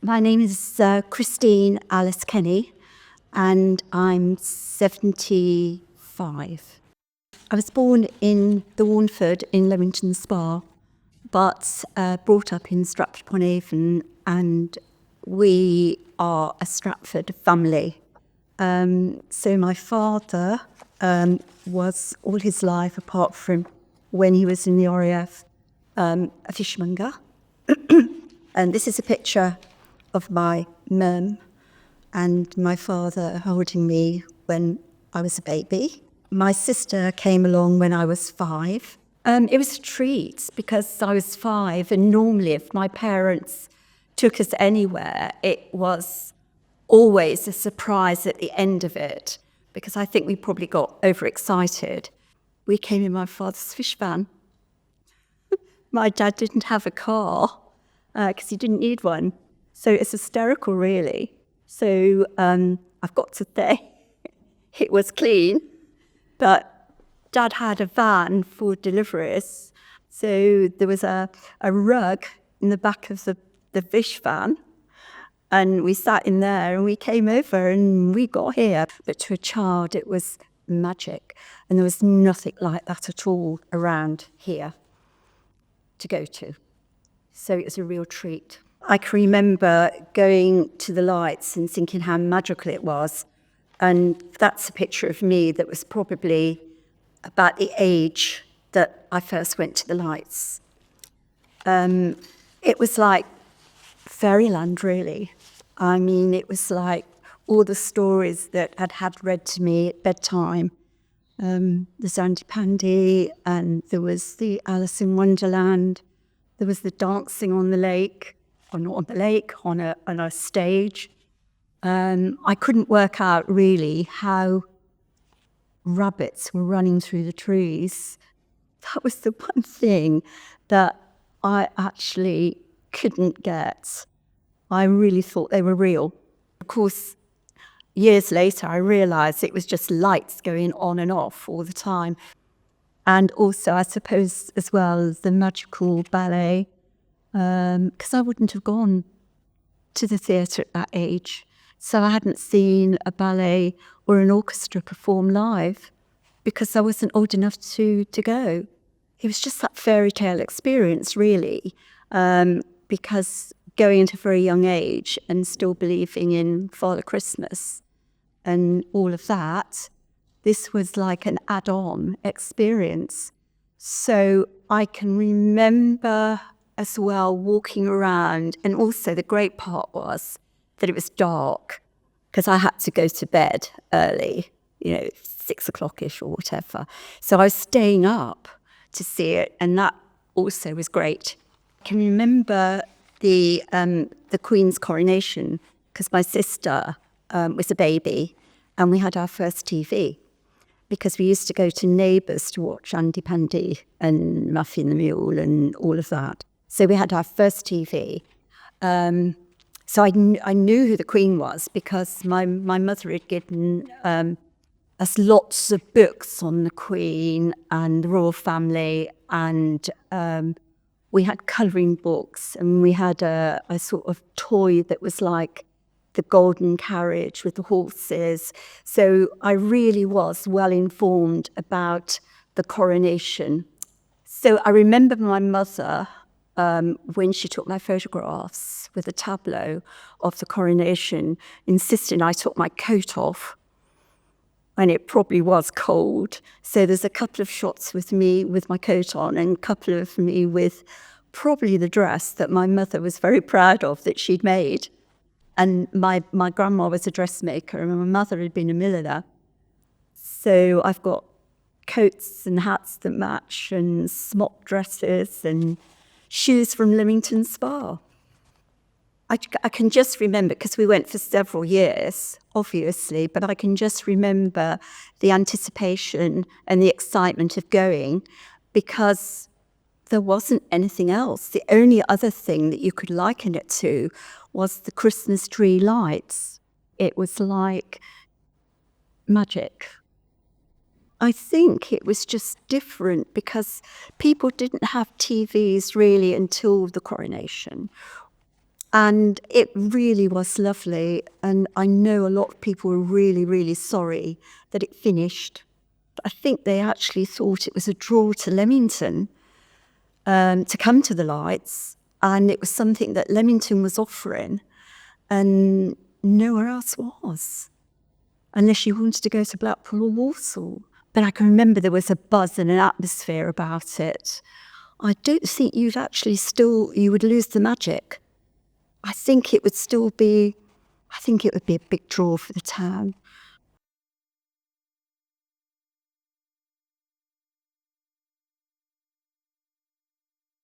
My name is Christine Alice Kenny, and I'm 75. I was born in the Warnford in Leamington Spa, but brought up in Stratford upon Avon, and we are a Stratford family. So my father was all his life, apart from when he was in the RAF, a fishmonger. And this is a picture of my mum and my father holding me when I was a baby. My sister came along when I was 5. It was a treat because I was 5, and normally if my parents took us anywhere, it was always a surprise at the end of it, because I think we probably got overexcited. We came in my father's fish van. My dad didn't have a car because he didn't need one. So it's hysterical, really. So I've got to say, it was clean, but Dad had a van for deliveries. So there was a rug in the back of the fish van, and we sat in there and we came over and we got here. But to a child, it was magic. And there was nothing like that at all around here to go to. So it was a real treat. I can remember going to the lights and thinking how magical it was. And that's a picture of me that was probably about the age that I first went to the lights. It was like fairyland, really. I mean, it was like all the stories that I'd had read to me at bedtime. There's Pandy, and there was the Alice in Wonderland. There was the dancing on the lake, or not on the lake, on a stage. I couldn't work out really how rabbits were running through the trees. That was the one thing that I actually couldn't get. I really thought they were real. Of course, years later, I realised it was just lights going on and off all the time. And also, I suppose, as well, the magical ballet, because I wouldn't have gone to the theatre at that age. So I hadn't seen a ballet or an orchestra perform live because I wasn't old enough to go. It was just that fairy tale experience, really, because going at a very young age and still believing in Father Christmas and all of that, this was like an add-on experience. So I can remember as well walking around, and also the great part was that it was dark because I had to go to bed early, 6 o'clock-ish or whatever. So I was staying up to see it, and that also was great. I can remember the Queen's coronation because my sister was a baby, and we had our first TV. Because we used to go to neighbours to watch Pandy and Muffin the Mule and all of that. So we had our first TV. So I knew who the Queen was because my mother had given us lots of books on the Queen and the royal family, and we had colouring books, and we had a sort of toy that was like the golden carriage with the horses. So I really was well informed about the coronation. So I remember my mother, when she took my photographs with a tableau of the coronation, insisting I took my coat off, and it probably was cold. So there's a couple of shots with me with my coat on, and a couple of me with probably the dress that my mother was very proud of that she'd made. And my grandma was a dressmaker, and my mother had been a milliner. So I've got coats and hats that match, and smock dresses, and shoes from Leamington Spa. I can just remember, because we went for several years, obviously, but I can just remember the anticipation and the excitement of going, because there wasn't anything else. The only other thing that you could liken it to was the Christmas tree lights. It was like magic. I think it was just different because people didn't have TVs really until the coronation. And it really was lovely. And I know a lot of people were really, really sorry that it finished. I think they actually thought it was a draw to Leamington to come to the Lights. And it was something that Leamington was offering and nowhere else was, unless you wanted to go to Blackpool or Walsall. But I can remember there was a buzz and an atmosphere about it. I don't think you would lose the magic. I think it would be a big draw for the town.